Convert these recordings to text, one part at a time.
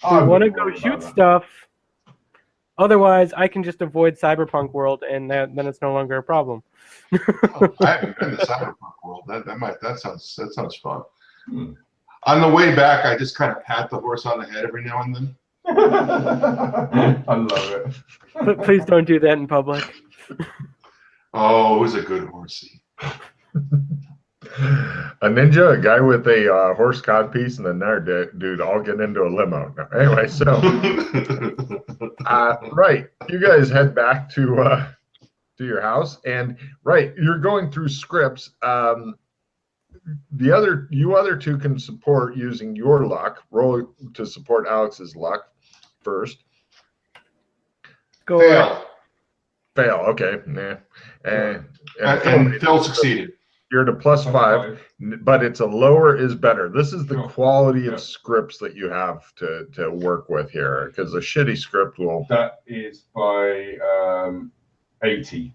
We I'm want to not go worried shoot about that. stuff. Otherwise, I can just avoid cyberpunk world, and then it's no longer a problem. Oh, I haven't been to cyberpunk world. That sounds fun. Hmm. On the way back, I just kind of pat the horse on the head every now and then. I love it. But please don't do that in public. Oh, it was a good horsey. A ninja, a guy with a horse codpiece, and another dude all get into a limo. No, anyway, so right, you guys head back to your house, and right, you're going through scripts. You other two can support using your luck. Roll to support Alex's luck first. Go Fail. Fail. Okay. Nah. And Phil succeeded. You're at a +5, but it's a lower is better. This is the Sure. quality of Yeah. scripts that you have to work with here, because a shitty script will. That is by 80.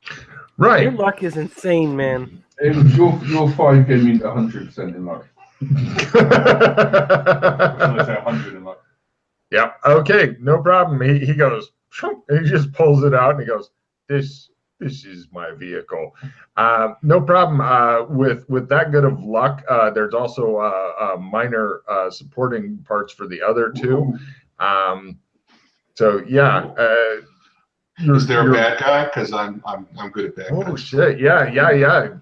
Your Right. luck is insane, man. Your 5 gave me 100% in luck. Or should I say 100 in luck? Yep. Okay. No problem. He goes, and he just pulls it out and he goes, this is my vehicle. No problem. With that good of luck, there's also minor supporting parts for the other two. So yeah. Is there a bad guy? Because I'm good at bad guys. Oh shit! Yeah.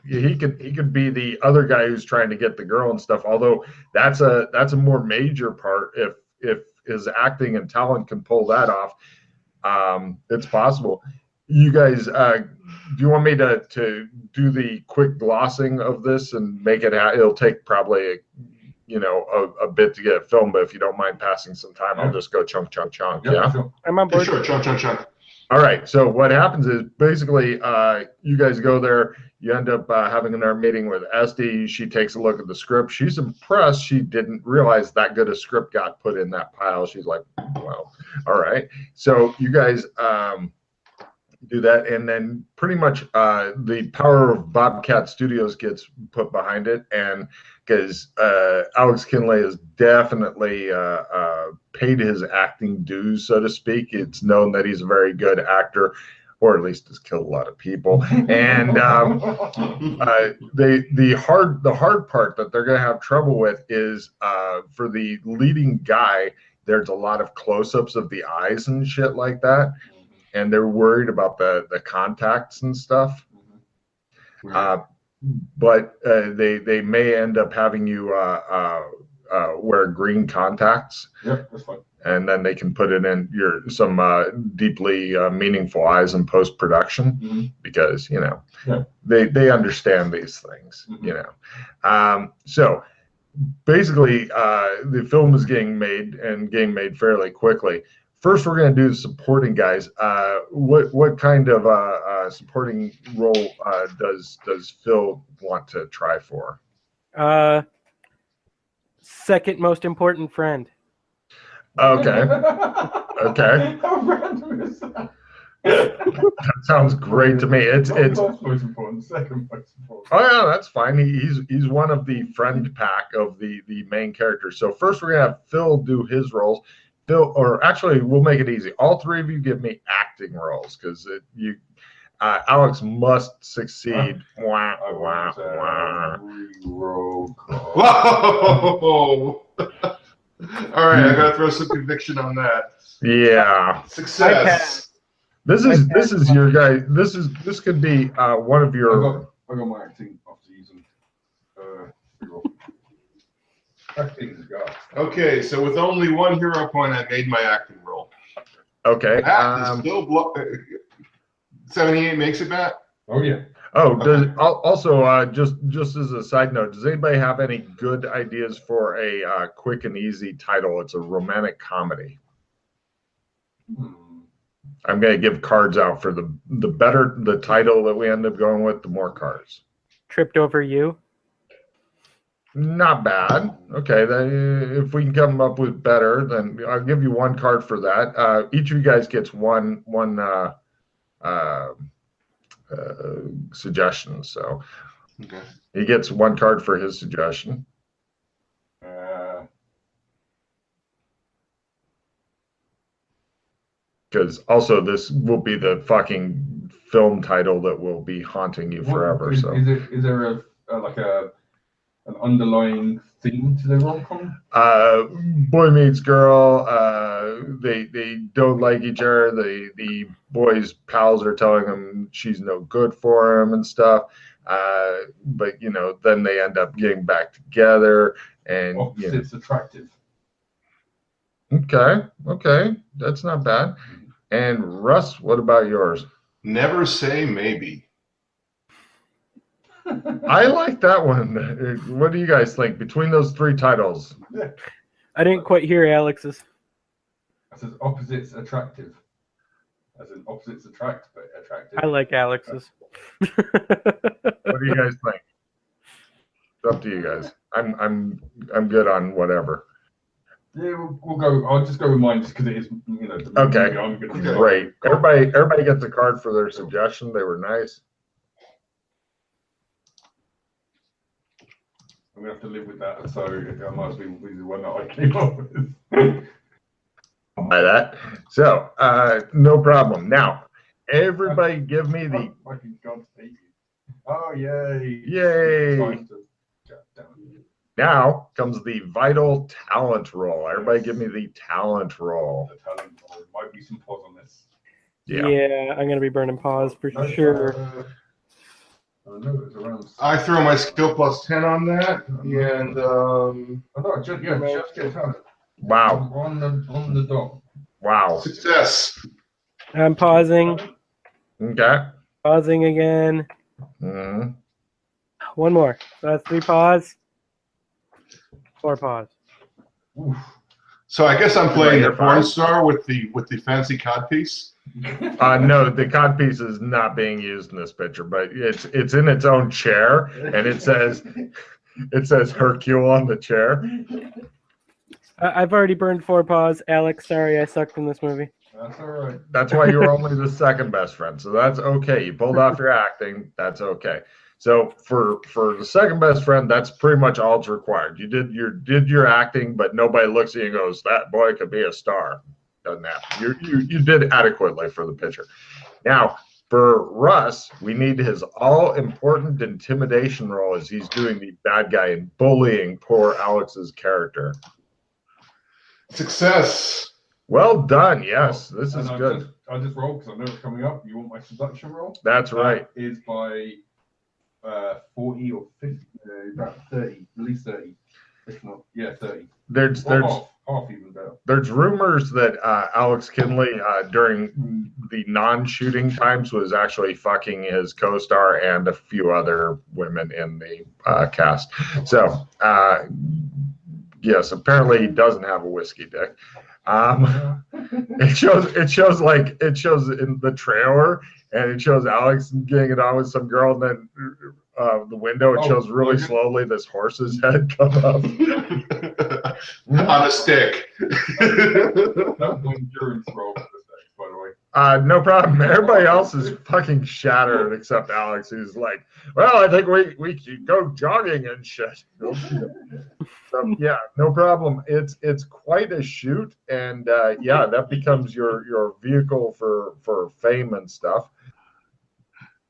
He could be the other guy who's trying to get the girl and stuff. Although that's a more major part. If his acting and talent can pull that off, it's possible. You guys, do you want me to do the quick glossing of this and make it? It'll take probably a bit to get it filmed, but if you don't mind passing some time, I'll just go chunk. Yeah. Sure. I'm on board. Sure, chunk. All right. So what happens is basically you guys go there. You end up having another meeting with Esty. She takes a look at the script. She's impressed. She didn't realize that good a script got put in that pile. She's like, well, all right. So you guys do that. And then pretty much the power of Bobcat Studios gets put behind it. And because Alex Kinley has definitely paid his acting dues, so to speak. It's known that he's a very good actor, or at least has killed a lot of people. And the hard part that they're going to have trouble with is for the leading guy. There's a lot of close-ups of the eyes and shit like that, and they're worried about the contacts and stuff. Right. But they may end up having you wear green contacts. Yeah, that's fine. And then they can put it in some deeply meaningful eyes in post production, because they understand these things. So basically the film is getting made fairly quickly. First, we're going to do the supporting guys. What kind of supporting role does Phil want to try for? Second most important friend. Okay. How random is that? That sounds great to me. It's First most important, second most important. Oh yeah, that's fine. He's one of the friend pack of the main characters. So first we're gonna have Phil do his roles. Phil, or actually, we'll make it easy. All three of you give me acting roles, because Alex must succeed. Wah, wah, wah. Roll call. Whoa! All right, I gotta throw some conviction on that. Yeah. Success. This is your guy. This could be one of your. I got my acting after using roll. Acting's got. Okay, so with only one hero point, I made my acting roll. Okay. That is still 78 makes it back. Oh yeah. Oh, also just as a side note, does anybody have any good ideas for a quick and easy title? It's a romantic comedy. I'm going to give cards out for the better the title that we end up going with, the more cards. Tripped over you. Not bad. Okay, then if we can come up with better, then I'll give you one card for that. Each of you guys gets one suggestion. So Okay. he gets one card for his suggestion. Because also this will be the fucking film title that will be haunting you forever. Is there an underlying theme to the rom-com? Boy meets girl. They don't like each other. The boy's pals are telling him she's no good for him and stuff. But then they end up getting back together, and Opposites attractive. Okay, that's not bad. And Russ, what about yours? Never say maybe. I like that one. What do you guys think between those three titles? I didn't quite hear Alex's. It says opposites attractive. As in opposites attract, but attractive. I like Alex's. What do you guys think? It's up to you guys. I'm good on whatever. Yeah, we'll go. I'll just go with mine just because it is, Okay. I'm gonna Great. Everybody gets a card for their suggestion. They were nice. I'm gonna have to live with that. So I might as well be the one that I came up with. By that. So no problem. Now, everybody give me the Fucking God save you. Oh yay! Yay. Time to- God damn it. now comes the vital talent roll. Everybody give me the talent roll. The talent, or there might be some pause on this. Yeah, I'm gonna be burning pause for No, sure. I know it was around. I throw my skill plus 10 on that, and Oh no, just get talent. Wow. On the dot. Wow. success. I'm pausing. Okay. Pausing again. Mhm. One more. So that's 3 pause. 4 pause. Oof. So I guess I'm playing Right, the porn fine. star with the fancy codpiece. No, the codpiece is not being used in this picture, but it's in its own chair, and it says Hercule on the chair. I've already burned 4 pause. Alex, sorry I sucked in this movie. That's all right. That's why you were only the second best friend, so that's okay. You pulled off your acting, that's okay. So for the second best friend, that's pretty much all it's required. You did your acting, but nobody looks at you and goes, "That boy could be a star." Doesn't happen. You did adequately for the picture. Now for Russ, we need his all-important intimidation roll as he's doing the bad guy and bullying poor Alex's character. Success. Well done. Yes, this is And good. I just roll because I know it's coming up. You want my seduction roll? That's right. That is by 40 or 50, about 30, at least 30. If not, yeah, 30. There's Half even better. There's rumors that Alex Kinley during the non-shooting times was actually fucking his co-star and a few other women in the cast. So yes, apparently he doesn't have a whiskey dick. It shows in the trailer, and it shows Alex getting it on with some girl, and then the window it shows really slowly this horse's head come up On a stick. That was an endurance roll for this day, by the way. No problem. Everybody else is fucking shattered except Alex, who's like, "Well, I think we should go jogging and shit." So yeah, no problem. It's quite a shoot, and yeah, that becomes your vehicle for fame and stuff.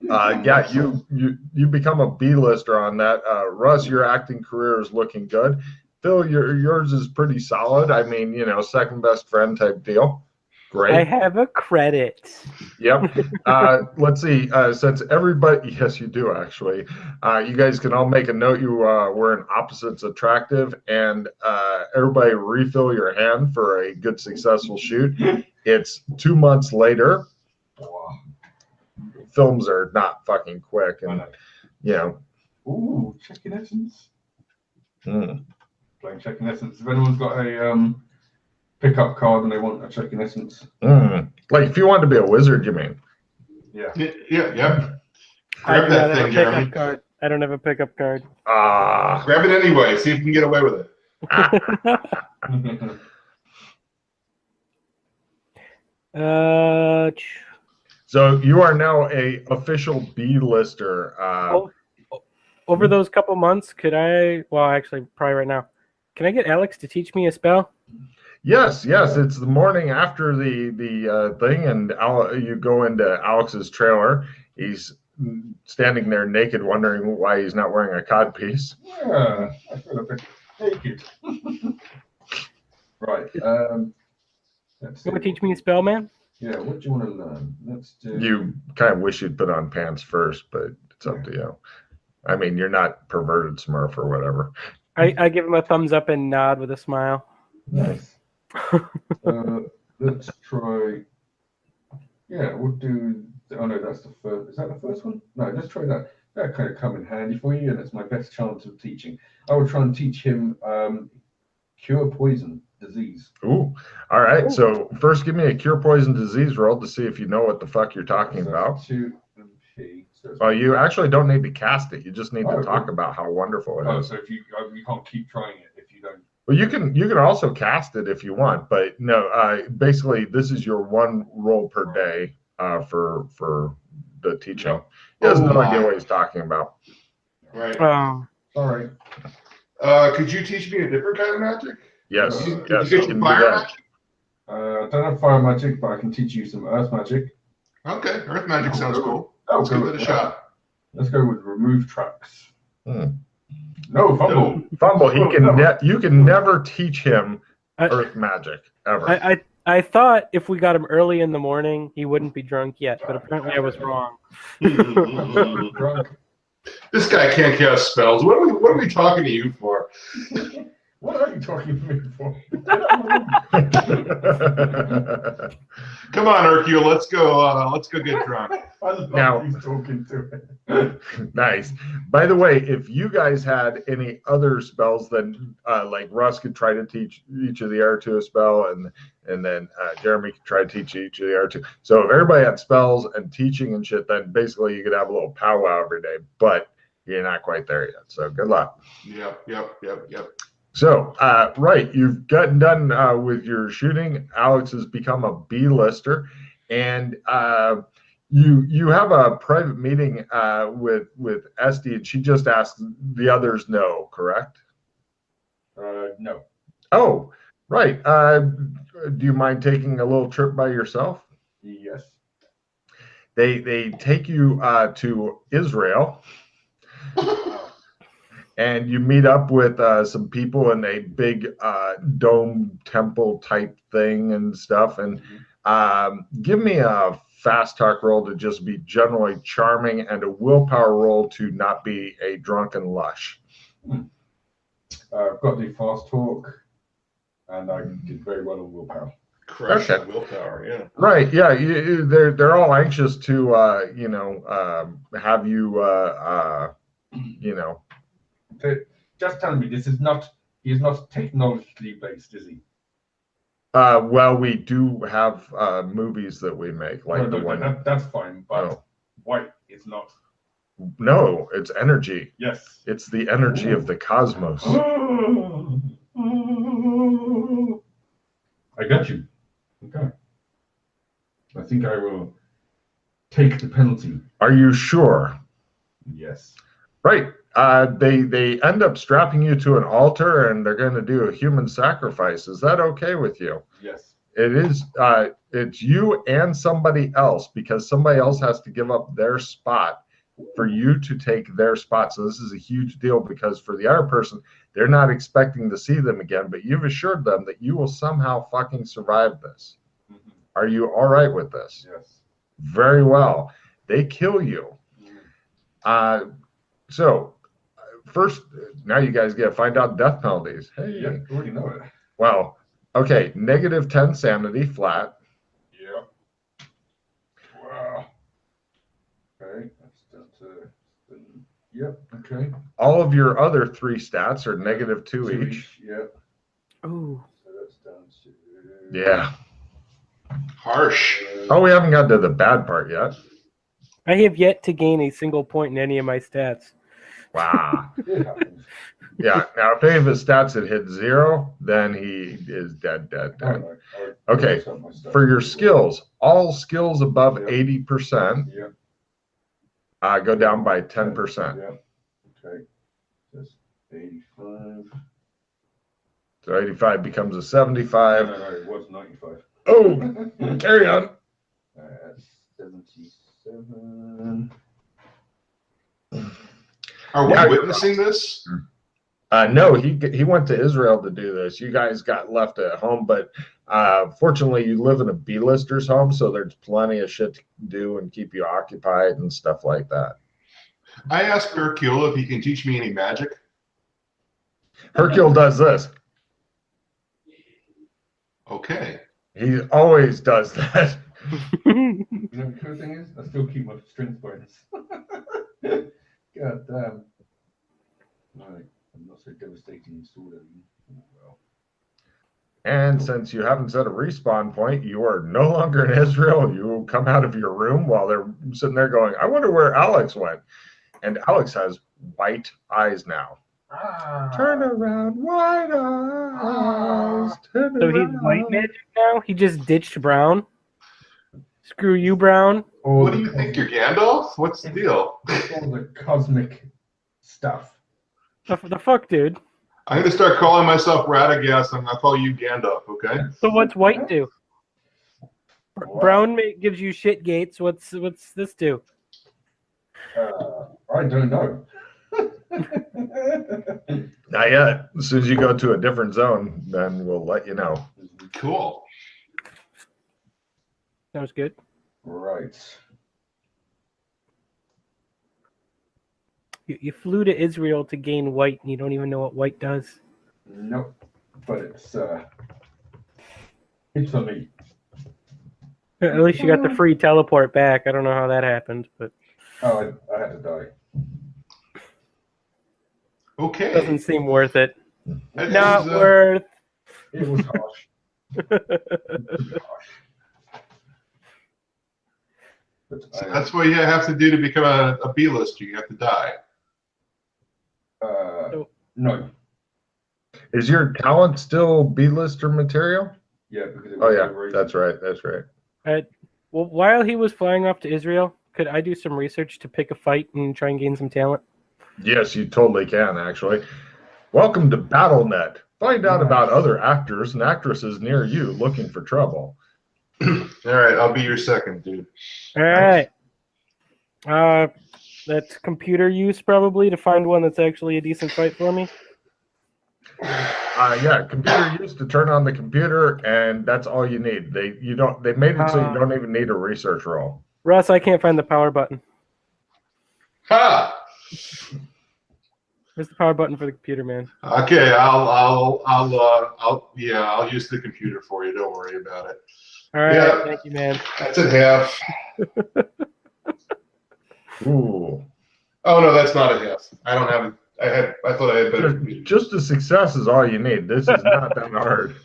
Yeah, you become a B-lister on that. Russ, your acting career is looking good. Phil, yours is pretty solid. I mean, second best friend type deal. Great. I have a credit. Yep. Let's see. Since everybody, yes, you do actually. You guys can all make a note. You were in opposites attractive, and everybody refill your hand for a good successful shoot. It's 2 months later. Wow. Films are not fucking quick, I and know. Ooh, Checking Essence. Mm. Playing Checking Essence. If anyone's got a pickup card and they want a Checking Essence. Like if you wanted to be a wizard, you mean? Yeah. Yeah. I Grab do not that have a thing, pickup Jeremy. card. I don't have a pickup card. Grab it anyway. See if you can get away with it. So you are now a official B-lister. Over those couple months, could I? Well, actually, probably right now. Can I get Alex to teach me a spell? Yes, yes, it's the morning after the thing, and you go into Alex's trailer. He's standing there naked, wondering why he's not wearing a codpiece. Yeah, I feel a bit naked. Right. Let's see. You want to teach me a spell, man? Yeah, what do you want to learn? Let's do. You kind of wish you'd put on pants first, but it's up to you. I mean, you're not perverted Smurf or whatever. I give him a thumbs up and nod with a smile. Nice. Let's try. Yeah, we'll do. Oh no, that's the first. Is that the first one? No, let's try that. That kind of come in handy for you, and it's my best chance of teaching. I will try and teach him cure poison disease. Ooh, all right. So first, give me a cure poison disease roll to see if you know what the fuck you're talking about. 2 and P. So Well, you actually don't need to cast it. You just need to talk cool. about how wonderful it is. so if you can't keep trying it if you don't. Well, you can also cast it if you want, but no. Basically, this is your one roll per day for the teaching. He has no idea what he's talking about. Right. Sorry. Could you teach me a different kind of magic? Yes, Could you yes, get you can some do fire that. magic? I don't have fire magic, but I can teach you some earth magic. Okay, earth magic sounds cool. Oh, Let's give it a shot. Let's go with remove tracks. Hmm. No, fumble. Fumble. You can never teach him I- earth magic ever. I thought if we got him early in the morning, he wouldn't be drunk yet, but apparently I was wrong. Drunk. This guy can't cast spells. What are we talking to you for? What are you talking to me for? Come on, Hercule. Let's go get drunk. I love Now- you talking to it. Nice. By the way, if you guys had any other spells, then like Russ could try to teach each of the R2 a spell, and then Jeremy could try to teach each of the R2. So if everybody had spells and teaching and shit, then basically you could have a little powwow every day. But you're not quite there yet. So good luck. Yep. So, right, you've gotten done with your shooting. Alex has become a B-lister, and you have a private meeting with Esty, and she just asked the others no, correct? No. Oh, right. Do you mind taking a little trip by yourself? Yes. They take you to Israel. And you meet up with some people in a big dome temple type thing and stuff. And give me a fast talk roll to just be generally charming and a willpower roll to not be a drunken lush. I've got the fast talk, and I did very well on willpower. Crush Okay. willpower. Yeah. Right. Yeah. They're all anxious to have you Just tell me, he is not technologically based, is he? well, we do have movies that we make, like the one. That's fine, but Oh. white is not. No, it's energy. Yes. It's the energy of the cosmos. I got you. Okay. I think I will take the penalty. Are you sure? Yes. Right. They end up strapping you to an altar, and they're going to do a human sacrifice. Is that okay with you? Yes. It is. It's you and somebody else, because somebody else has to give up their spot for you to take their spot. So this is a huge deal, because for the other person, they're not expecting to see them again, but you've assured them that you will somehow fucking survive this. Mhm. Are you all right with this? Yes. Very well. They kill you. So first, now you guys get to find out death penalties. Hey. Yeah, I already know it. Well, okay. -10 sanity flat. Yeah. Wow. Okay, that's down to. Yep. Okay. All of your other 3 stats are -2 each. Yep. Ooh. So that's down to. Yeah. Harsh. Oh, we haven't got to the bad part yet. I have yet to gain a single point in any of my stats. Wow. It happens. Yeah. Now, if any of his stats had hit 0, then he is dead. Oh, no, Okay, that's not my stuff. For your skills, all skills above Yep. 80% Yep. go down by 10%. Yep. Okay. That's 85. So 85 becomes a 75. No, it was 95. Oh, carry on. 77. Are we Yeah. witnessing this? No, he went to Israel to do this. You guys got left at home, but fortunately, you live in a B-lister's home, so there's plenty of shit to do and keep you occupied and stuff like that. I asked Hercule if he can teach me any magic. Hercule does this. Okay. He always does that. You know the cool thing is, I still keep my strength bonus. God damn. Right, I'm not so devastating sword. Oh, well. And since you haven't set a respawn point, you are no longer in Israel. You come out of your room while they're sitting there going, I wonder where Alex went. And Alex has white eyes now. Turn around, white eyes. Turn So he's around. white magic now? He just ditched Brown? Screw you, Brown. All What do you think? You're Gandalf? What's the deal? All the cosmic stuff. The fuck, dude? I'm going to start calling myself Radagast, and I'll call you Gandalf, okay? So what's white do? Wow. Brown gives you shit gates. What's this do? I don't know. Not yet. As soon as you go to a different zone, then we'll let you know. Cool. Sounds good. Right. You flew to Israel to gain white, and you don't even know what white does. Nope. But it's for me. At least you got the free teleport back. I don't know how that happened, but Oh, I had to die. Okay. doesn't seem worth it. That Not is, worth. It was harsh. But So that's what you have to do to become a B-lister. You have to die. No. Is your talent still B-lister material? Yeah, because it Oh, was yeah. overrated. That's right. That's right. Well, while he was flying off to Israel, could I do some research to pick a fight and try and gain some talent? Yes, you totally can, actually. Welcome to BattleNet. Find out about other actors and actresses near you looking for trouble. All right, I'll be your second, dude. All right. That's computer use probably to find one that's actually a decent fight for me. Yeah, computer used to turn on the computer, and that's all you need. They made it so you don't even need a research roll. Russ, I can't find the power button. Ha! Where's the power button for the computer, man? Okay, I'll use the computer for you. Don't worry about it. All right, Yeah. thank you, man. That's at half. Ooh. Oh no, that's not a half. I don't have. I thought I had better computer. Just a success is all you need. This is not that hard.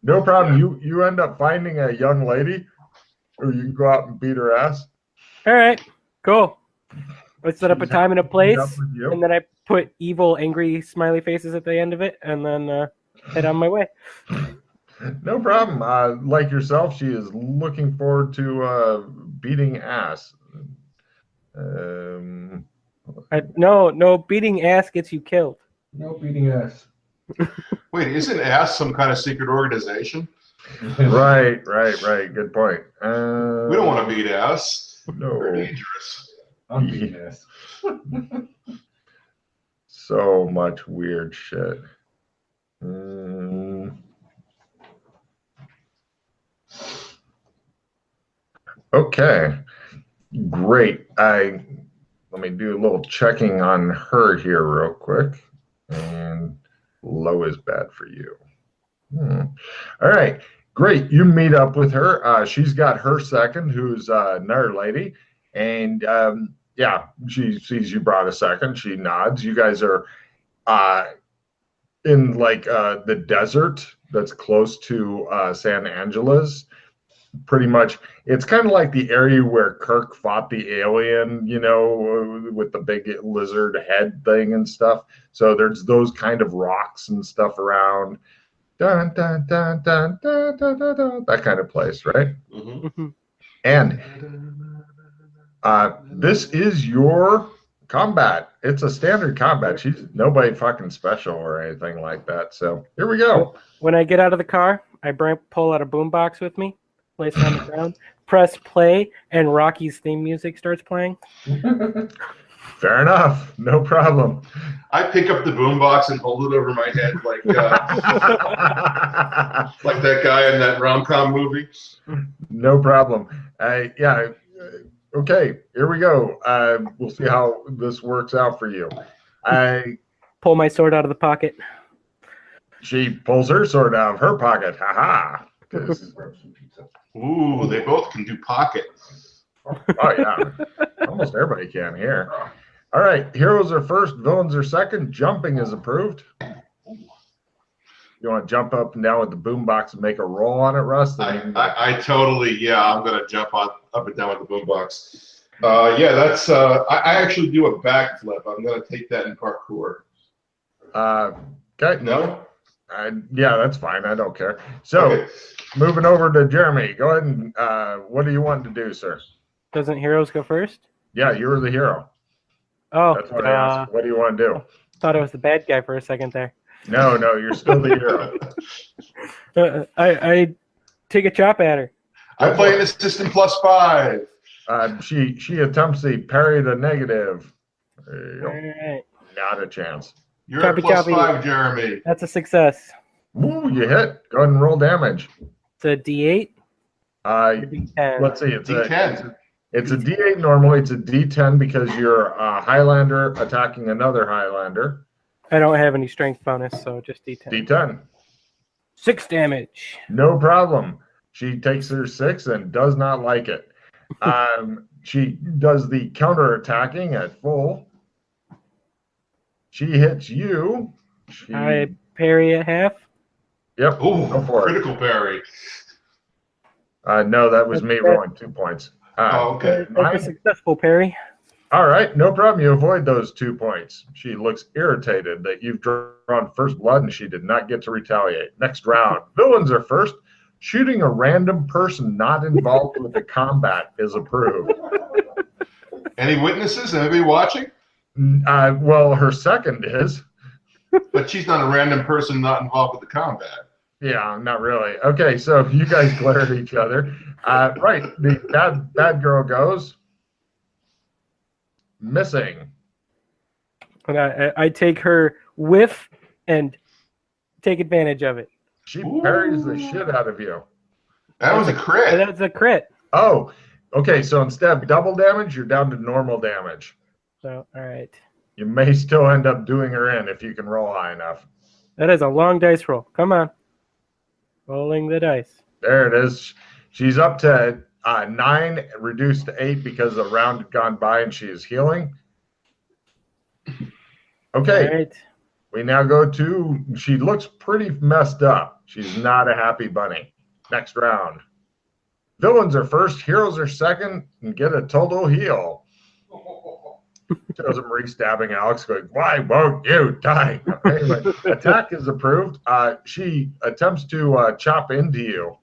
No problem. You end up finding a young lady, or you can go out and beat her ass. All right, cool. Let's set up a time and a place, Meet up with you. and then I put evil, angry smiley faces at the end of it, and then head on my way. No problem. Like yourself, she is looking forward to beating ass. No, beating ass gets you killed. No beating ass. Wait, isn't ASS some kind of secret organization? Right. Good point. We don't want to beat ass. No. They're dangerous. I'm beating ass. So much weird shit. Okay. Great. Let me do a little checking on her here real quick. And low is bad for you. All right. Great. You meet up with her. She's got her second, who's another lady. And yeah, she sees you brought a second. She nods. You guys are in like the desert that's close to San Angeles. Pretty much, it's kind of like the area where Kirk fought the alien, you know, with the big lizard head thing and stuff. So there's those kind of rocks and stuff around. Dun, dun, dun, dun, dun, dun, dun, dun, that kind of place, right? Mm-hmm. And this is your combat. It's a standard combat. She's nobody fucking special or anything like that. So here we go. When I get out of the car, I pull out a boombox with me, place it on the ground, press play, and Rocky's theme music starts playing. Fair enough. No problem. I pick up the boombox and hold it over my head like like that guy in that rom-com movie. No problem. Yeah. Okay, here we go. We'll see how this works out for you. Pull my sword out of the pocket. She pulls her sword out of her pocket. Ha ha. Ooh, they both can do pocket. Oh, yeah. Almost everybody can here. All right, heroes are first, villains are second. Jumping is approved. You want to jump up and down with the boombox and make a roll on it, Russ? I totally, yeah, I'm going to jump up and down with the boombox. Yeah, that's, I actually do a backflip. I'm going to take that in parkour. Okay. No? Yeah, that's fine. I don't care. So, Okay. Moving over to Jeremy. Go ahead and what do you want to do, sir? Doesn't heroes go first? Yeah, you were the hero. Oh, That's what I asked. What do you want to do? Thought I was the bad guy for a second there. No, you're still the hero. I take a chop at her. I play an assistant +5. She attempts to parry the negative. There you All go. right. Not a chance. You're Copy, at copy. +5, Jeremy. That's a success. Ooh, you hit. Go ahead and roll damage. It's a D8 or D10. Let's see. It's D10. It's a D8 normally. It's a D10 because you're a Highlander attacking another Highlander. I don't have any strength bonus, so just D10. D10. 6 damage. No problem. She takes her 6 and does not like it. She does the counter attacking at full. She hits you. I parry at half. Yep. Ooh, Go for it. critical parry. No, that was me rolling 2 points. Oh, okay. That's a successful parry. All right, no problem. You avoid those 2 points. She looks irritated that you've drawn first blood and she did not get to retaliate. Next round. Villains are first. Shooting a random person not involved with the combat is approved. Any witnesses? Anybody watching? Well, her second is. But she's not a random person not involved with the combat. Yeah, not really. Okay, so you guys glare at each other. Right, the bad girl goes missing. And I take her whiff and take advantage of it. She parries the shit out of you. That was a crit. That's a crit. Oh, okay, so instead of double damage, you're down to normal damage. So, all right. You may still end up doing her in if you can roll high enough. That is a long dice roll. Come on. Rolling the dice. There it is. She's up to 9, reduced to 8 because the round had gone by and she is healing. Okay, All right. we now go to, she looks pretty messed up. She's not a happy bunny. Next round. Villains are first, heroes are second, and get a total heal. Shows him re-stabbing Alex, going, "Why won't you die?" Anyway, attack is approved. She attempts to chop into you.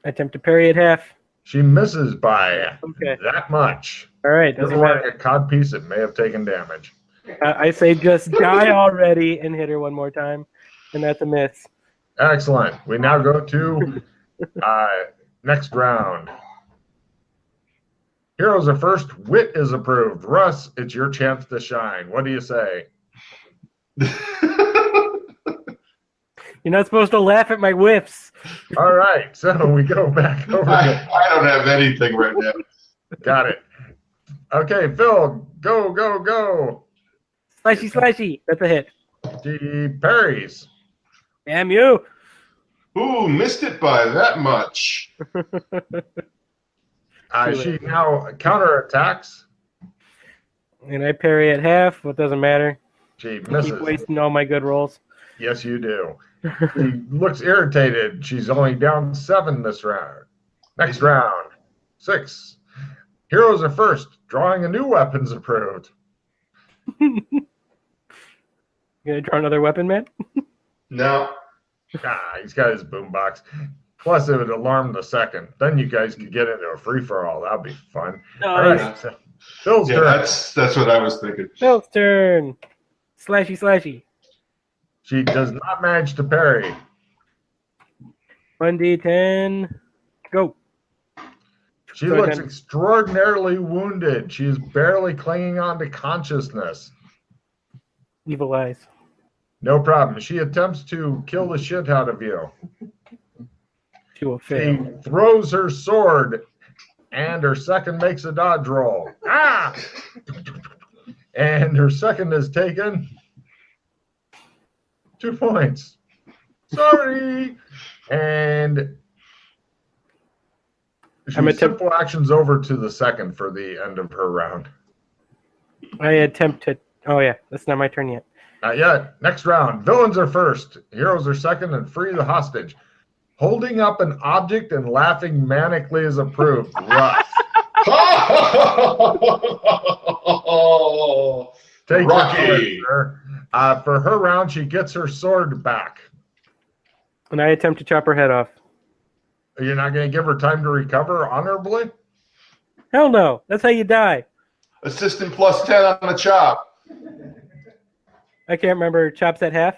Attempt to parry at half. She misses by Okay. that much. All right. You're Doesn't wearing matter. a cod piece, it may have taken damage. I say just die already and hit her one more time, and that's a miss. Excellent. We now go to next round. Heroes are first. Wit is approved. Russ, it's your chance to shine. What do you say? You're not supposed to laugh at my whiffs. All right, so we go back over to I don't have anything right now. got it. Okay, Phil, go, go, go. Slashy, slashy. That's a hit. She parries. Damn you. Ooh, missed it by that much. She now counterattacks. And I parry at half. What doesn't matter. She I misses. keep wasting all my good rolls. Yes, you do. She looks irritated. She's only down 7 this round. Next round, 6. Heroes are first. Drawing a new weapon's approved. You gonna draw another weapon, man? No. He's got his boombox. Plus, it would alarm the second. Then you guys could get into a free-for-all. That'd be fun. All Nice. right. Phil's Yeah, turn. that's what I was thinking. Phil's turn. Slashy, slashy. She does not manage to parry. 1d10. Go. She So looks then- extraordinarily wounded. She is barely clinging on to consciousness. Evil eyes. No problem. She attempts to kill the shit out of you. She will She fail. throws her sword, and her second makes a dodge roll. Ah! And her second is taken. 2 points. Sorry. And I'm she simple actions over to the second for the end of her round. I attempt to. Oh, yeah. That's not my turn yet. Not yet. Next round. Villains are first. Heroes are second, and free the hostage. Holding up an object and laughing manically is approved. Russ. Take Rocky. your choice, sir. For her round, she gets her sword back. And I attempt to chop her head off. You're not going to give her time to recover honorably? Hell no. That's how you die. Assistant plus 10 on the chop. I can't remember. Chops at half?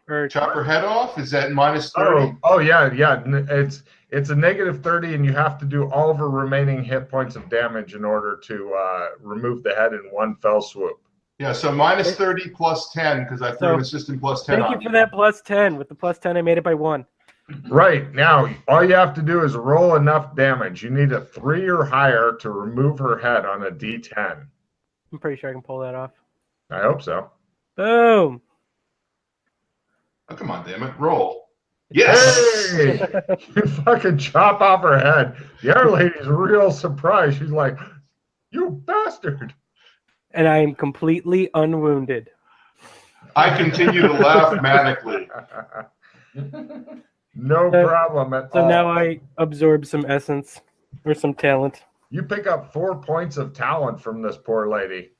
Or Chop her head off? Is that minus 30? Oh yeah. It's a negative 30, and you have to do all of her remaining hit points of damage in order to remove the head in one fell swoop. Yeah, so minus 30 plus 10, because I threw an assistant plus 10 thank on you for that plus 10. With the plus 10, I made it by 1. Right, now, all you have to do is roll enough damage. You need a 3 or higher to remove her head on a D10. I'm pretty sure I can pull that off. I hope so. Boom. Oh, come on, damn it. Roll. Yes! Hey! You fucking chop off her head. The other lady's real surprised. She's like, you bastard. And I am completely unwounded. I continue to laugh manically. No problem at So all. now I absorb some essence or some talent. You pick up 4 points of talent from this poor lady.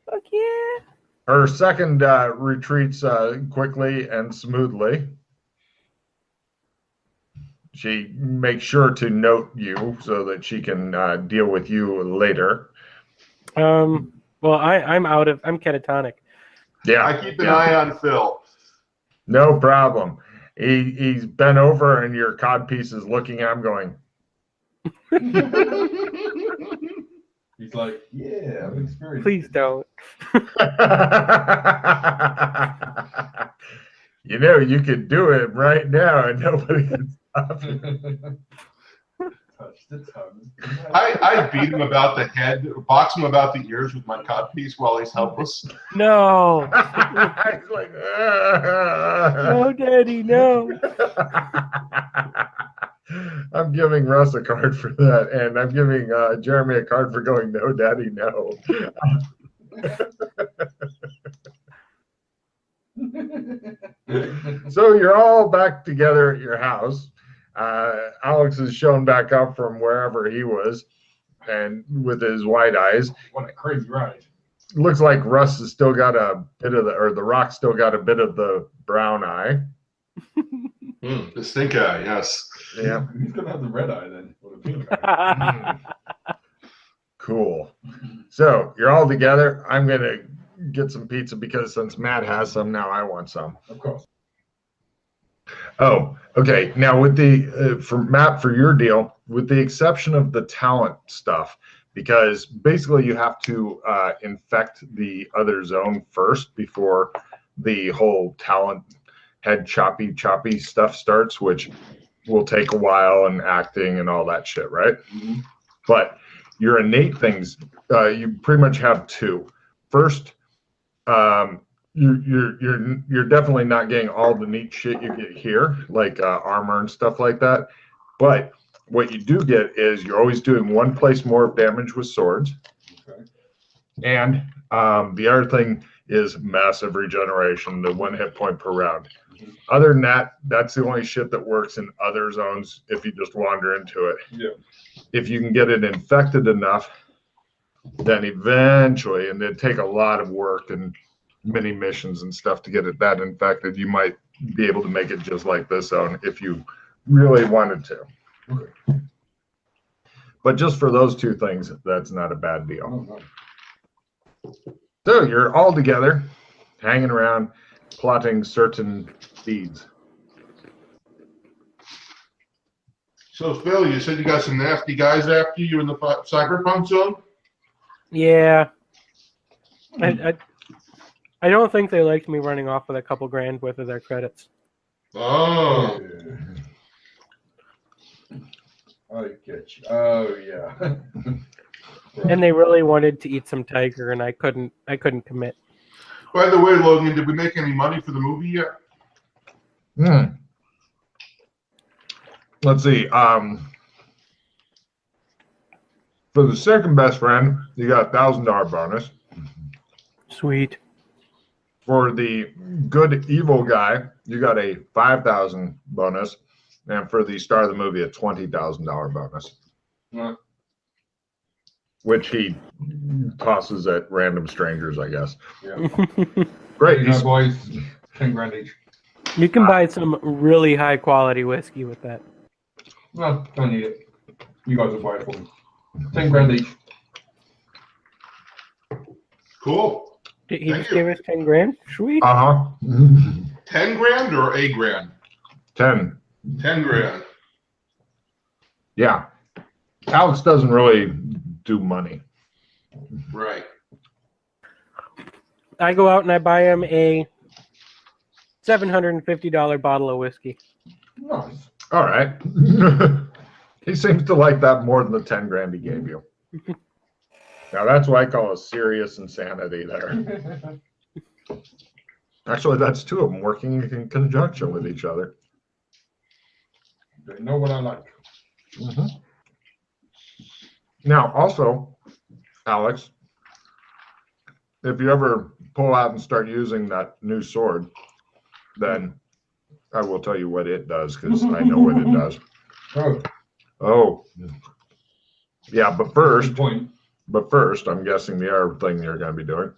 Fuck yeah. Her second retreats quickly and smoothly. She makes sure to note you so that she can deal with you later. Well, I'm catatonic. Yeah, I keep an eye on Phil. no problem. He's bent over, and your codpiece is looking at him going, He's like, yeah, I've experienced Please it. don't. you know, you could do it right now, and nobody can stop you. Touch the tongue. I beat him about the head, box him about the ears with my codpiece while he's helpless. No. He's like, No, Daddy, no. I'm giving Russ a card for that, and I'm giving Jeremy a card for going, no, Daddy, no. So you're all back together at your house. Alex is shown back up from wherever he was, and with his wide eyes. What a crazy ride. Looks like Russ has still got a bit of the Rock still got a bit of the brown eye. The stink eye, yes. Yeah. He's going to have the red eye then. Or the pink eye. Cool. So you're all together. I'm going to get some pizza because since Matt has some, now I want some. Of course. Oh, okay. Now with the for Matt, for your deal, with the exception of the talent stuff, because basically you have to infect the other zone first before the whole talent head choppy stuff starts, which will take a while and acting and all that shit, right? Mm-hmm. But your innate things, you pretty much have 2. First, you're definitely not getting all the neat shit you get here, like armor and stuff like that. But what you do get is you're always doing 1 place more damage with swords. Okay. And the other thing is massive regeneration, the 1 hit point per round. Mm-hmm. Other than that, that's the only shit that works in other zones if you just wander into it. Yeah. If you can get it infected enough, then eventually, and it'd take a lot of work and many missions and stuff to get it that infected, you might be able to make it just like this zone if you really wanted to. Okay. But just for those two things, that's not a bad deal. Oh, no. So you're all together, hanging around, plotting certain deeds. So, Phil, you said you got some nasty guys after you in the cyberpunk zone? Yeah. I don't think they liked me running off with a couple grand worth of their credits. Oh. I get you. Oh, yeah. And they really wanted to eat some tiger, and I couldn't commit. By the way, Logan, did we make any money for the movie yet? Let's see. For the second best friend, you got a $1,000 bonus. Sweet. For the good evil guy, you got a $5,000 bonus, and for the star of the movie, a $20,000 bonus, which he tosses at random strangers, I guess. Yeah. Great, You know, boys, 10 grand each. You can buy some really high quality whiskey with that. No, don't need it. You guys will buy it for me. 10 grand each. Cool. He Thank just you. gave us 10 grand? Sweet. 10 grand or a grand? 10. 10 grand. Yeah. Alex doesn't really do money. Right. I go out and I buy him a $750 bottle of whiskey. Nice. All right. He seems to like that more than the 10 grand he gave you. Now that's what I call a serious insanity there. Actually, that's two of them working in conjunction with each other. They know what I like. Now, also, Alex, if you ever pull out and start using that new sword, then I will tell you what it does, because I know what it does. Oh. Yeah, but first, Good point. I'm guessing the other thing you're going to be doing.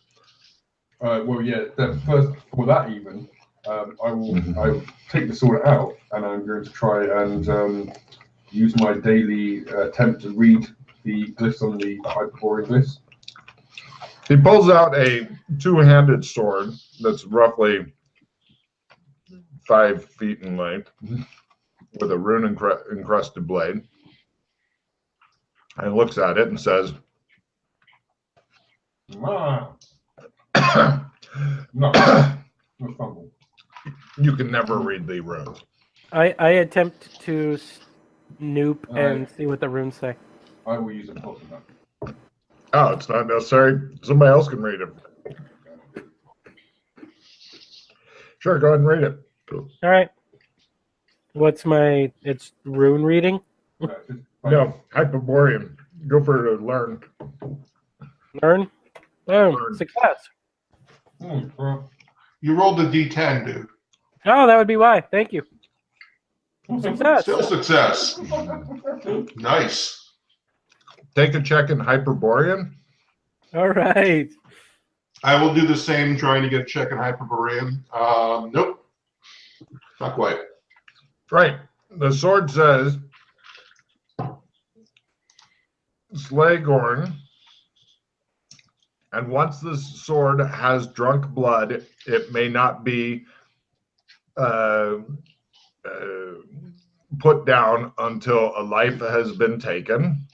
Well, yeah, first, for that even, I will take the sword out, and I'm going to try and use my daily attempt to read the glyphs on the hyperborean glyphs. He pulls out a two-handed sword that's roughly 5 feet in length with a rune encrusted blade, and looks at it and says, No, no fumble. you can never read the runes. I attempt to snoop and see what the runes say. I will use a Pokemon. Oh, it's not necessary. Somebody else can read it. Sure, go ahead and read it. All right. It's rune reading? No, Hyperborean. Go for it to learn. Learn? Boom. Learn. Success. You rolled a D10, dude. Oh, that would be why. Thank you. Success. Still success. Nice. Take a check in Hyperborean. All right. I will do the same, trying to get a check in Hyperborean. Nope. Not quite. Right. The sword says, slay Gorn, and once the sword has drunk blood, it may not be put down until a life has been taken.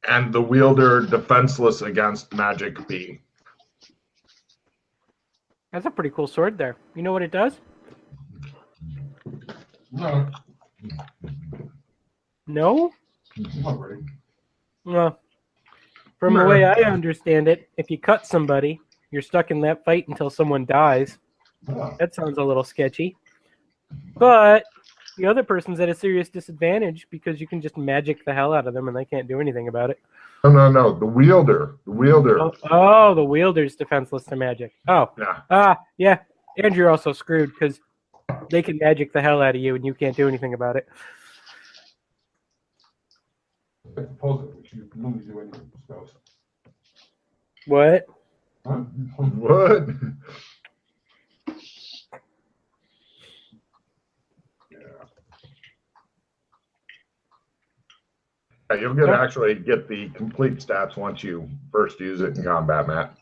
And the wielder defenseless against magic be. That's a pretty cool sword there. You know what it does? No, No? not really. Well, from the way I understand it, if you cut somebody, you're stuck in that fight until someone dies. Oh. That sounds a little sketchy. But the other person's at a serious disadvantage because you can just magic the hell out of them and they can't do anything about it. No. The wielder. The wielder. Oh, the wielder's defenseless to magic. Oh. Yeah. Yeah. And you're also screwed because they can magic the hell out of you and you can't do anything about it. It's a positive, which you can normally do anything with spells. What? Huh? What? Yeah. You'll actually get the complete stats once you first use it in combat, Matt.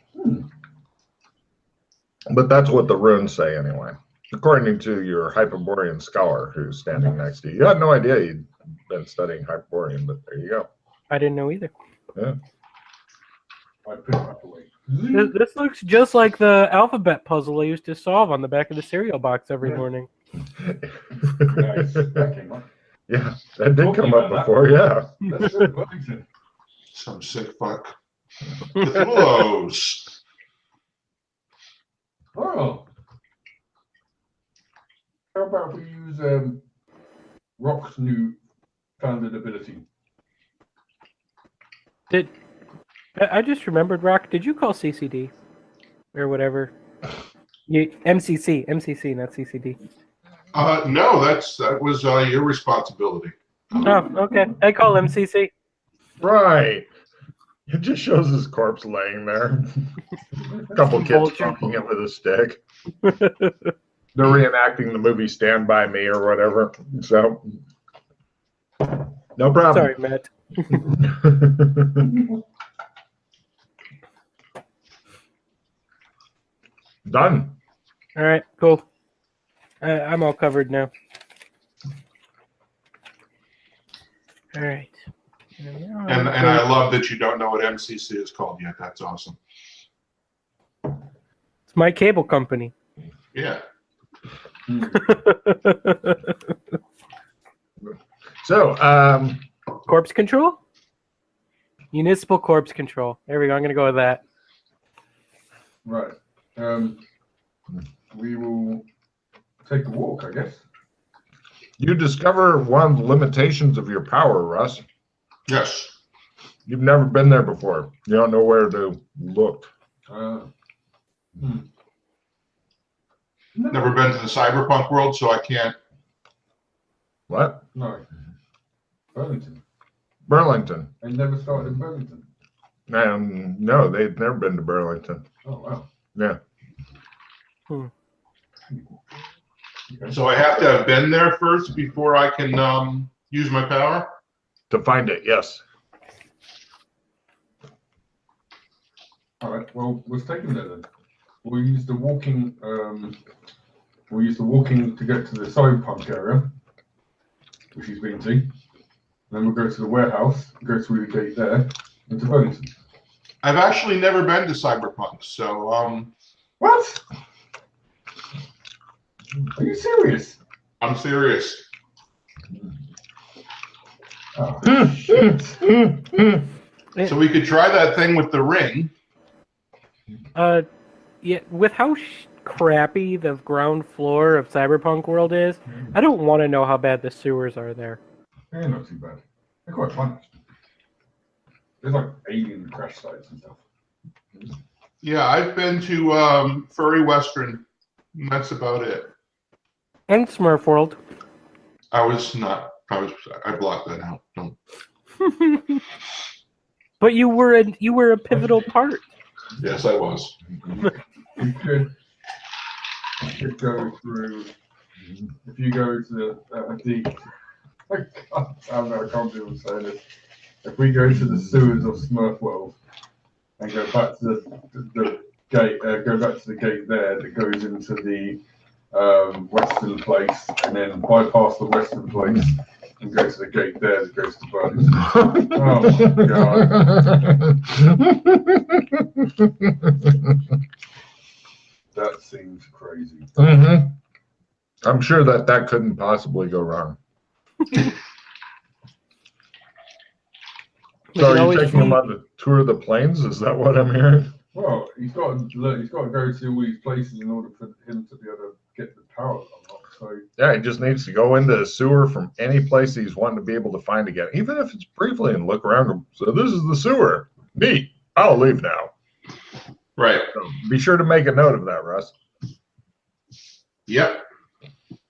But that's what the runes say anyway, according to your Hyperborean scholar who's standing next to you. You had no idea you'd been studying Hyperborean, but there you go. I didn't know either. Yeah. I put that away. This looks just like the alphabet puzzle I used to solve on the back of the cereal box every morning. Nice. That came up. Yeah, that did come up before, yeah. That's so Burlington. Some sick fuck. Close. Oh. How about if we use Rock's new founded ability? I just remembered, Rock, did you call CCD? Or whatever? MCC, not CCD. No, that was your responsibility. Oh, okay. I call MCC. Right. It just shows his corpse laying there. A couple kids poking it with a stick. They're reenacting the movie Stand By Me or whatever. So, no problem. Sorry, Matt. Done. All right, cool. I'm all covered now. All right. And I love that you don't know what MCC is called yet. That's awesome. It's my cable company. Yeah. So, Corpse control? Municipal corpse control. There we go. I'm going to go with that. Right. We will take a walk, I guess. you discover one of the limitations of your power, Russ. Yes. You've never been there before. You don't know where to look. Never been to the cyberpunk world, so I can't. What? No. Burlington. Burlington. They never started in Burlington. No, they've never been to Burlington. Oh, wow. Yeah. Okay. So I have to have been there first before I can use my power? To find it, yes. All right. Well, let's take them there then. We'll use the walking. We'll use the walking to get to the cyberpunk area, which he's been to. Then we'll go to the warehouse, go through the gate there, into Burlington. I've actually never been to cyberpunk, so What? Are you serious? I'm serious. Oh, shit. So we could try that thing with the ring. Yeah, with how crappy the ground floor of Cyberpunk World is, I don't want to know how bad the sewers are there. They're not too bad. They're quite fun, actually. There's like alien crash sites and stuff. Yeah, I've been to Furry Western. And that's about it. And Smurf World. I blocked that out. Don't. But you were a pivotal part. Yes, I was. You could go through. If you go to the I can't even say this. If we go to the sewers of Smurf World and go back to the gate, go back to the gate there that goes into the western place, and then bypass the western place and go to the gate there that goes to Burlington. Oh my god. That seems crazy. Mm-hmm. I'm sure that couldn't possibly go wrong. So are you taking him on the tour of the plains? Is that what I'm hearing? Well, he's got to go to all these places in order for him to be able to get the power unlocked. So Yeah, he just needs to go into a sewer from any place he's wanting to be able to find again, even if it's briefly, and look around and so this is the sewer. Neat. I'll leave now. Right. So be sure to make a note of that, Russ. Yep.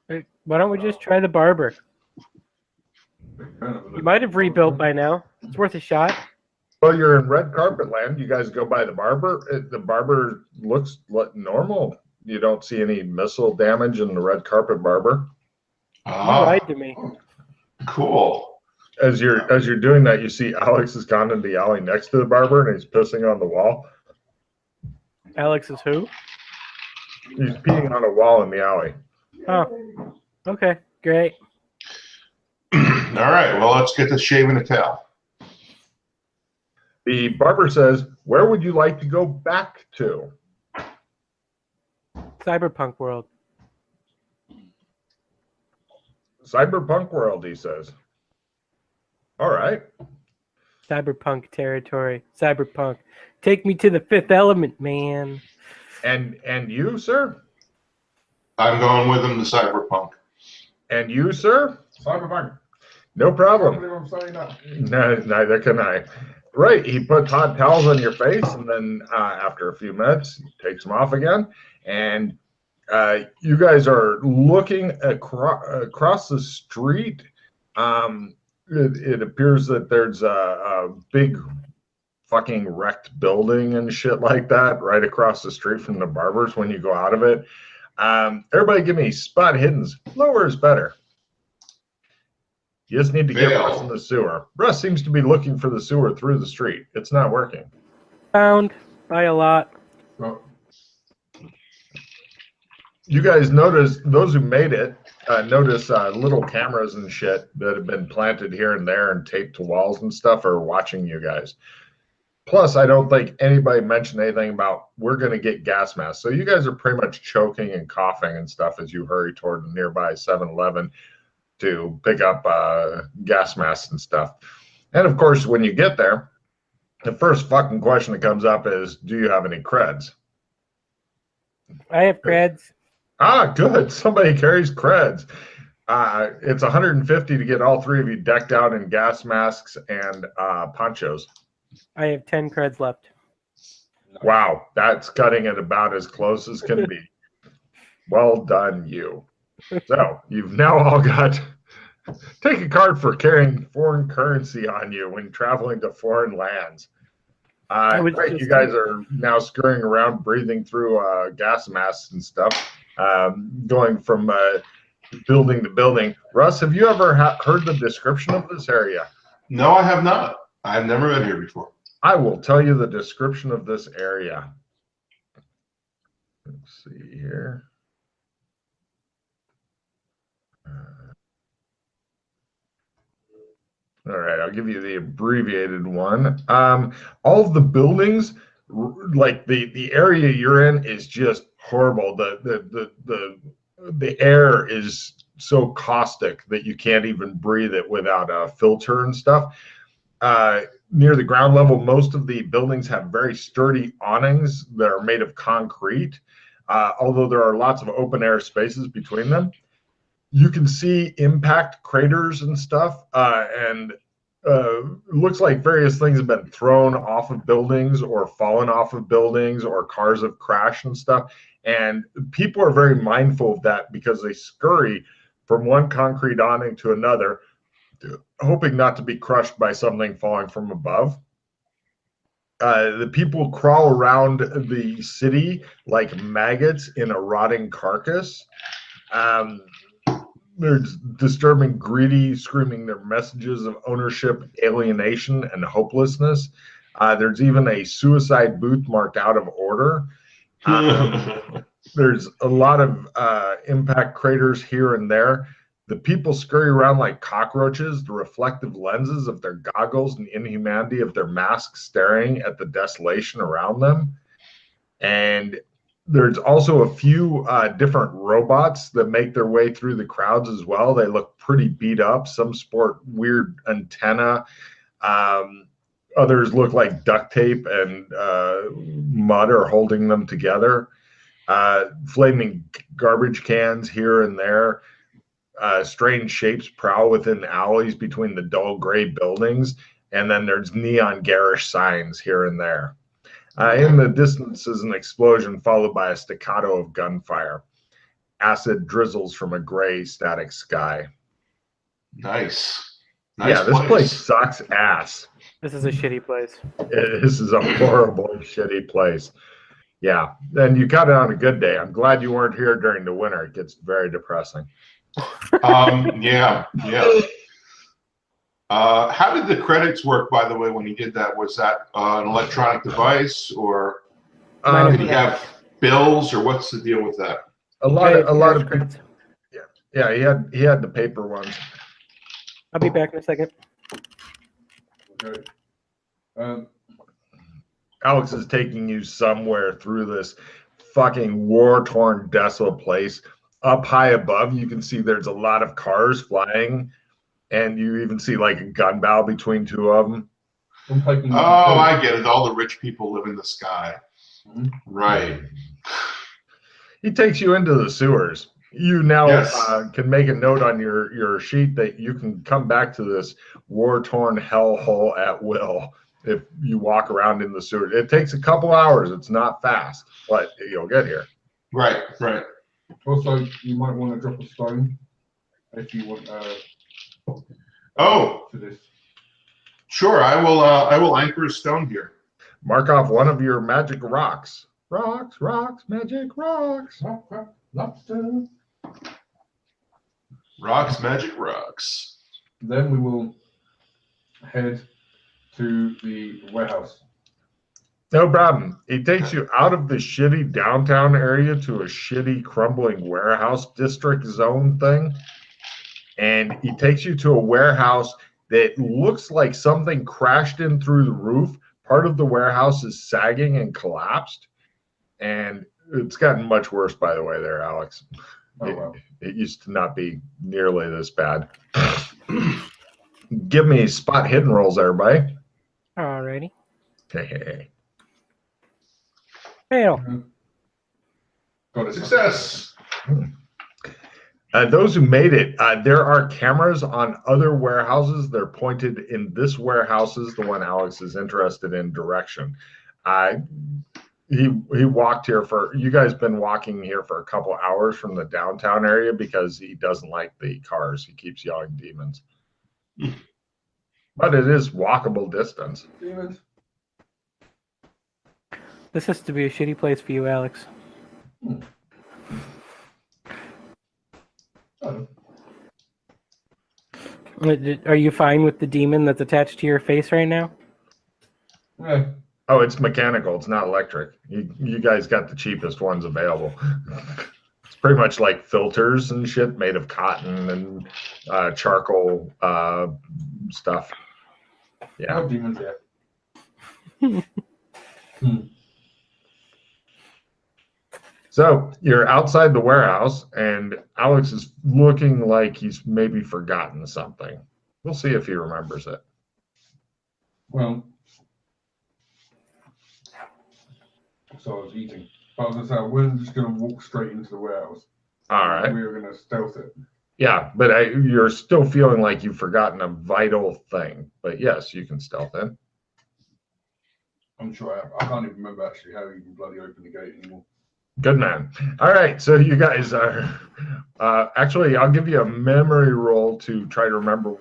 Hey, why don't we just try the barber? You might have rebuilt by now. It's worth a shot. Well, you're in red carpet land. You guys go by the barber. The barber looks normal. You don't see any missile damage in the red carpet barber. You lied to me. Cool. As you're doing that, you see Alex has gone into the alley next to the barber and he's pissing on the wall. Alex is who? He's peeing on a wall in the alley. Oh, okay, great. All right, well, let's get to shaving the tail. The barber says, "Where would you like to go back to?" Cyberpunk world. Cyberpunk world, he says. All right. Cyberpunk territory. Cyberpunk. Take me to the fifth element, man. And you, sir? I'm going with him to cyberpunk. And you, sir? Cyberpunk. No I problem. can't believe I'm saying that. No, neither can I. Right, he puts hot towels on your face, and then after a few minutes, he takes them off again. And you guys are looking across the street. It appears that there's a big fucking wrecked building and shit like that right across the street from the barbers when you go out of it. Everybody give me spot hiddens. Lower is better. You just need to get Russ in the sewer. Russ seems to be looking for the sewer through the street. It's not working. Found by a lot. Well, You guys notice, those who made it, notice little cameras and shit that have been planted here and there and taped to walls and stuff are watching you guys. Plus, I don't think anybody mentioned anything about we're going to get gas masks. So you guys are pretty much choking and coughing and stuff as you hurry toward the nearby 7-Eleven to pick up gas masks and stuff. And of course, when you get there, the first fucking question that comes up is, do you have any creds? I have creds. Ah, good. Somebody carries creds. It's 150 to get all three of you decked out in gas masks and ponchos. I have 10 creds left. Wow, that's cutting it about as close as can be. Well done, you. So you've now all got. Take a card for carrying foreign currency on you when traveling to foreign lands. Right, you guys are now scurrying around, breathing through gas masks and stuff, going from building to building. Russ, have you ever heard the description of this area? No, I have not. I've never been here before. I will tell you the description of this area. Let's see here. All right, I'll give you the abbreviated one. All of the buildings, like the area you're in, is just horrible. The air is so caustic that you can't even breathe it without a filter and stuff. Near the ground level, most of the buildings have very sturdy awnings that are made of concrete, although there are lots of open air spaces between them. You can see impact craters and stuff, and it looks like various things have been thrown off of buildings or fallen off of buildings, or cars have crashed and stuff. And people are very mindful of that because they scurry from one concrete awning to another, hoping not to be crushed by something falling from above. The people crawl around the city like maggots in a rotting carcass. There's disturbing greedy screaming their messages of ownership, alienation, and hopelessness. There's even a suicide booth marked out of order. There's a lot of impact craters here and there. The people scurry around like cockroaches, the reflective lenses of their goggles and inhumanity of their masks staring at the desolation around them. And there's also a few different robots that make their way through the crowds as well. They look pretty beat up. Some sport weird antenna. Others look like duct tape and mud are holding them together. Flaming garbage cans here and there. Strange shapes prowl within alleys between the dull gray buildings. And then there's neon garish signs here and there. In the distance is an explosion followed by a staccato of gunfire. Acid drizzles from a gray static sky. Nice. Yeah, this place sucks ass. This is a shitty place. This is a horrible, shitty place. Yeah, and you got it on a good day. I'm glad you weren't here during the winter. It gets very depressing. Yeah. How did the credits work, by the way, when he did that? Was that an electronic device, or did he have bills, or what's the deal with that? A lot of people. credits. Yeah, he had the paper ones. I'll be back in a second. Okay. Alex is taking you somewhere through this fucking war-torn, desolate place. Up high above, you can see there's a lot of cars flying, and you even see like a gun barrel between two of them. I get it. All the rich people live in the sky. Mm-hmm. Right. He takes you into the sewers. You now Yes. Can make a note on your sheet that you can come back to this war-torn hellhole at will if you walk around in the sewer. It takes a couple hours. It's not fast, but you'll get here. Right. Also, you might want to drop a stone if you want. Oh, For this. sure. I will anchor a stone here. Mark off one of your magic rocks. Rocks, magic rocks. Lobster. Rocks, magic rocks. Then we will head to the warehouse. No problem. He takes you out of the shitty downtown area to a shitty crumbling warehouse district zone thing. And he takes you to a warehouse that looks like something crashed in through the roof. Part of the warehouse is sagging and collapsed. And it's gotten much worse, by the way, there, Alex. Oh, wow. It used to not be nearly this bad. Give me spot hidden rolls, everybody. Alrighty. Hey. Fail. Got it. Success. Those who made it, there are cameras on other warehouses. They're pointed in this warehouse is the one Alex is interested in direction. He walked here for, you guys been walking here for a couple hours from the downtown area because he doesn't like the cars. He keeps yelling demons. But it is walkable distance. Demons. This has to be a shitty place for you, Alex. Oh. Are you fine with the demon that's attached to your face right now? Yeah. Oh, it's mechanical. It's not electric. You guys got the cheapest ones available. It's pretty much like filters and shit made of cotton and charcoal stuff. Yeah. No demons yet. So you're outside the warehouse, and Alex is looking like he's maybe forgotten something. We'll see if he remembers it. Well, so I was eating. But I was going to say, we're just going to walk straight into the warehouse. All right. We were going to stealth it. Yeah, but you're still feeling like you've forgotten a vital thing. But yes, you can stealth in. I'm sure I have. I can't even remember actually how you can bloody open the gate anymore. Good man. All right, so you guys are actually, I'll give you a memory roll to try to remember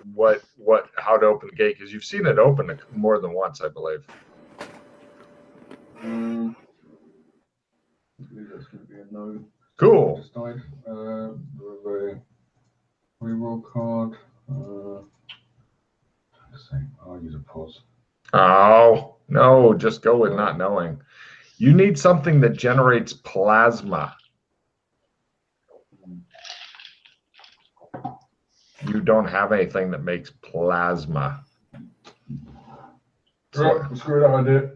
how to open the gate, because you've seen it open more than once, I believe. I believe that's going to be a no. Cool. Just died. Reroll card. I'll use a pause. Oh, no, just go with not knowing. You need something that generates plasma. You don't have anything that makes plasma. Right, screw that idea.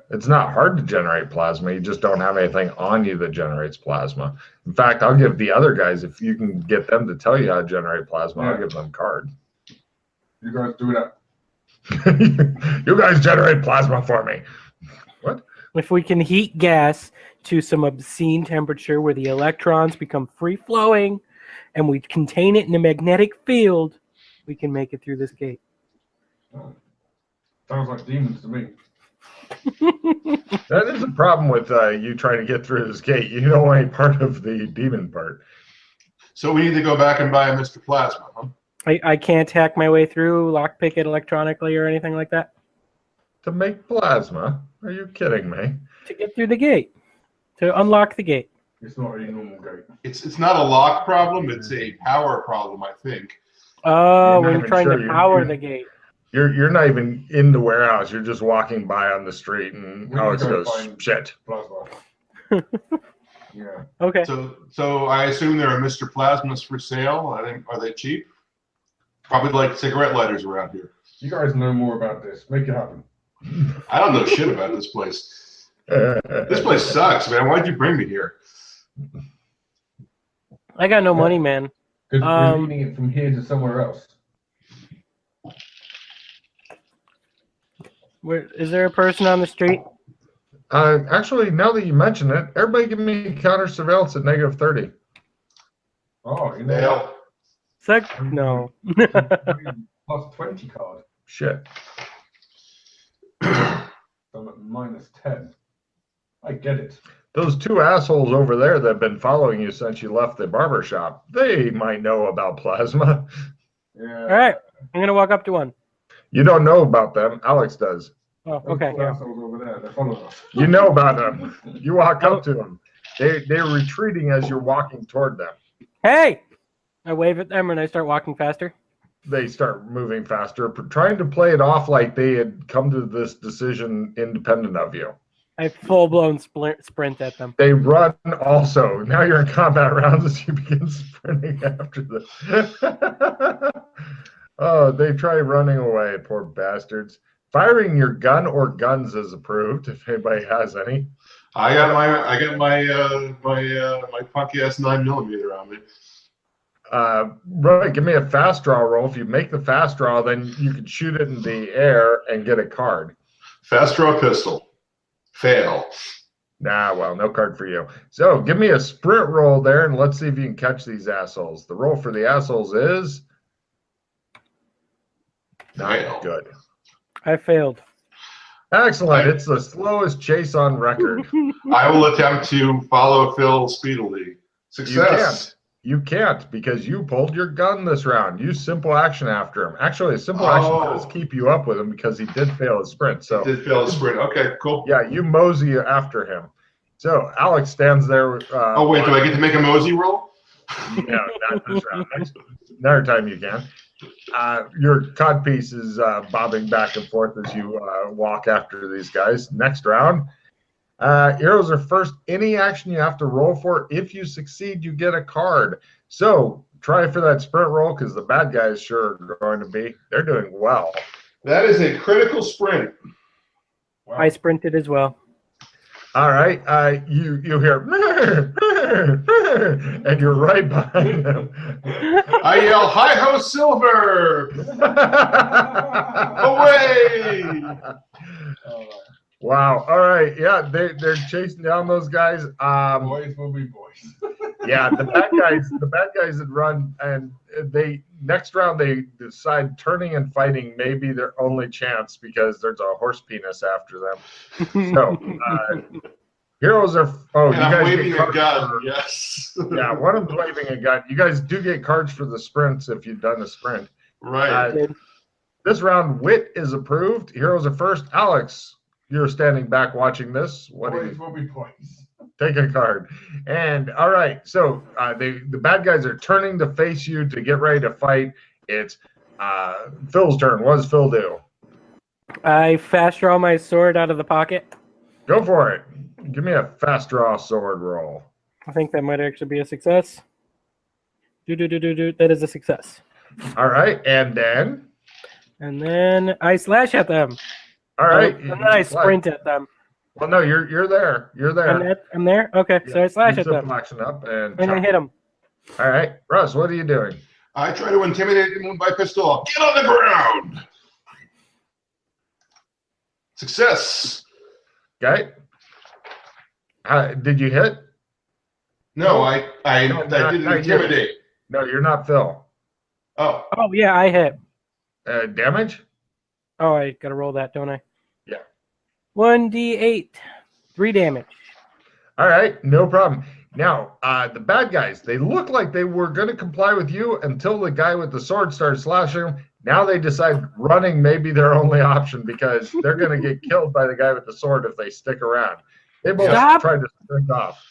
It's not hard to generate plasma. You just don't have anything on you that generates plasma. In fact, I'll give the other guys, if you can get them to tell you how to generate plasma, I'll give them a card. You guys do that. You guys generate plasma for me. What? If we can heat gas to some obscene temperature where the electrons become free-flowing and we contain it in a magnetic field, we can make it through this gate. Oh. Sounds like demons to me. That is a problem with you trying to get through this gate. You don't want any part of the demon part. So we need to go back and buy a Mr. Plasma, huh? I can't hack my way through, lockpick it electronically or anything like that? To make plasma? Are you kidding me? To get through the gate. To unlock the gate. It's not a normal gate. It's not a lock problem. It's a power problem, I think. Oh, You're not when you're even trying sure. to power the gate. You're not even in the warehouse. You're just walking by on the street, and We Alex need to go goes, find "Shit." Plasma. Yeah. Okay. So I assume there are Mr. Plasmas for sale. I think, are they cheap? Probably like cigarette lighters around here. You guys know more about this. Make it happen. I don't know shit about this place. This place sucks, man. Why'd you bring me here? I got no money, man. Because we're leading it from here to somewhere else. Is there a person on the street? Actually, now that you mention it, everybody give me counter surveillance at -30. Oh, you Nail. No. Plus 20 card. Shit. So I'm at -10. I get it. Those two assholes over there that have been following you since you left the barber shop, they might know about plasma. Yeah. All right. I'm going to walk up to one. You don't know about them. Alex does. Oh, Those okay. two Yeah. assholes over there, they're following us. You know about them. You walk up to them. They're retreating as you're walking toward them. Hey! I wave at them and I start walking faster. They start moving faster, trying to play it off like they had come to this decision independent of you. I full-blown sprint at them. They run also. Now you're in combat rounds as you begin sprinting after them. Oh, they try running away, poor bastards. Firing your gun or guns is approved if anybody has any. I got my punky ass 9mm on me. Right, give me a fast draw roll. If you make the fast draw, then you can shoot it in the air and get a card. Fast draw pistol. Fail. Nah, well, no card for you. So give me a sprint roll there, and let's see if you can catch these assholes. The roll for the assholes is not good. I failed. Excellent. It's the slowest chase on record. I will attempt to follow Phil speedily. Success. You can't because you pulled your gun this round. Use simple action after him. Actually, a simple action does keep you up with him because he did fail his sprint. So he did fail his sprint. Okay, cool. Yeah, you mosey after him. So Alex stands there. Oh wait, do I get to make a mosey roll? No, not this round. Another time you can. Your codpiece is bobbing back and forth as you walk after these guys. Next round. Heroes are first. Any action you have to roll for. If you succeed, you get a card. So try for that sprint roll because the bad guys sure are going to be. They're doing well. That is a critical sprint. Wow. I sprinted as well. All right. You hear and you're right behind them. I yell, "Hi ho, Silver! Away!" Wow. All right. Yeah, they're chasing down those guys. Boys will be boys. Yeah, the bad guys had run, and they next round they decide turning and fighting may be their only chance because there's a horse penis after them. So heroes are. Oh, And you I'm guys waving get a cards gun. for- Yes. Yeah, one of them's waving a gun. You guys do get cards for the sprints if you've done a sprint. Right. This round, wit is approved. Heroes are first. Alex, you're standing back watching this. What do you Boys will be boys. take a card? And all right, so the bad guys are turning to face you to get ready to fight. It's Phil's turn. What does Phil do? I fast draw my sword out of the pocket. Go for it. Give me a fast draw sword roll. I think that might actually be a success. That is a success. All right, and then then I slash at them. all right, And then I sprint at them. Well, no, you're there. You're there. I'm there? Okay, so I slash at them. Simple action up and And I hit them. All right, Russ, what are you doing? I try to intimidate him by pistol. Get on the ground. Success. Okay. Did you hit? No, I No, didn't not intimidate. No, you're not Phil. Oh, Oh, yeah, I hit. Damage? Oh, I got to roll that, don't I? Yeah. 1d8. 3 damage. All right, no problem. Now, the bad guys, they look like they were going to comply with you until the guy with the sword started slashing them. Now they decide running may be their only option because they're going to get killed by the guy with the sword if they stick around. They both Stop. tried to sprint off.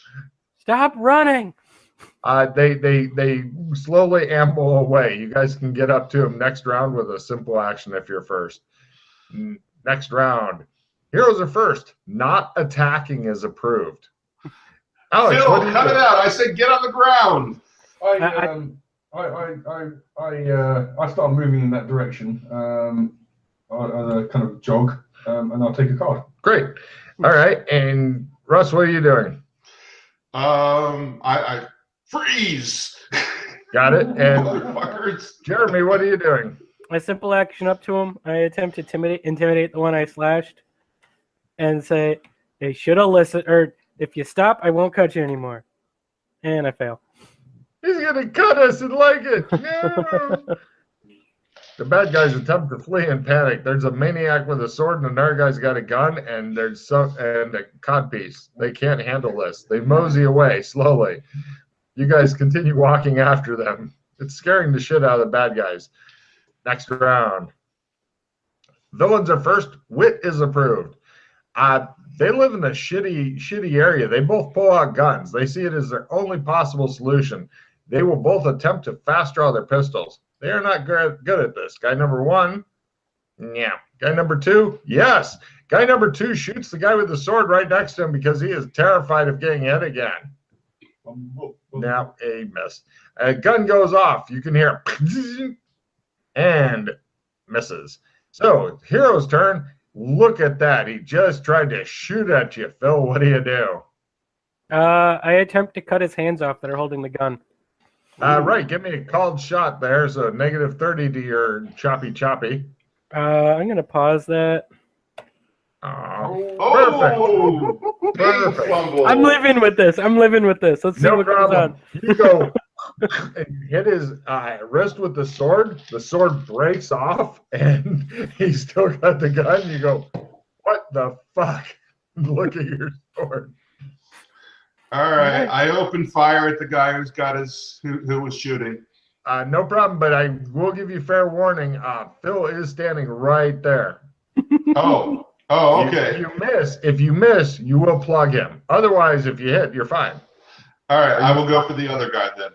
Stop running. They slowly amble away. You guys can get up to them next round with a simple action if you're first. Next round. Heroes are first. Not attacking is approved. Alex, Phil, cut it out. I said get on the ground. I start moving in that direction on a kind of jog, and I'll take a card. Great. All right. And Russ, what are you doing? I freeze. Got it. And Motherfuckers. Jeremy, what are you doing? I simple action up to him. I attempt to intimidate the one I slashed, and say, "They should have listened. Or if you stop, I won't cut you anymore." And I fail. He's gonna cut us and like it. No. The bad guys attempt to flee in panic. There's a maniac with a sword, and another guy's got a gun, and a codpiece. They can't handle this. They mosey away slowly. You guys continue walking after them. It's scaring the shit out of the bad guys. Next round. Villains are first. Wit is approved. They live in a shitty area. They both pull out guns. They see it as their only possible solution. They will both attempt to fast draw their pistols. They are not good at this. Guy number one, yeah. Guy number two, yes. Guy number two shoots the guy with the sword right next to him because he is terrified of getting hit again. Now a miss. A gun goes off. You can hear and misses. So hero's turn. Look at that. He just tried to shoot at you. Phil, what do you do? I attempt to cut his hands off that are holding the gun. Right, give me a called shot there. So -30 to your choppy. I'm going to pause that. Perfect. Fumble. I'm living with this. Let's see what goes on. You go and hit his wrist with the sword. The sword breaks off, and he's still got the gun. You go, what the fuck? Look at your sword. All right. I opened fire at the guy who was shooting. No problem, but I will give you fair warning. Phil is standing right there. Oh, okay. If you miss, you will plug him. Otherwise, if you hit, you're fine. All right. I will go for the other guy then.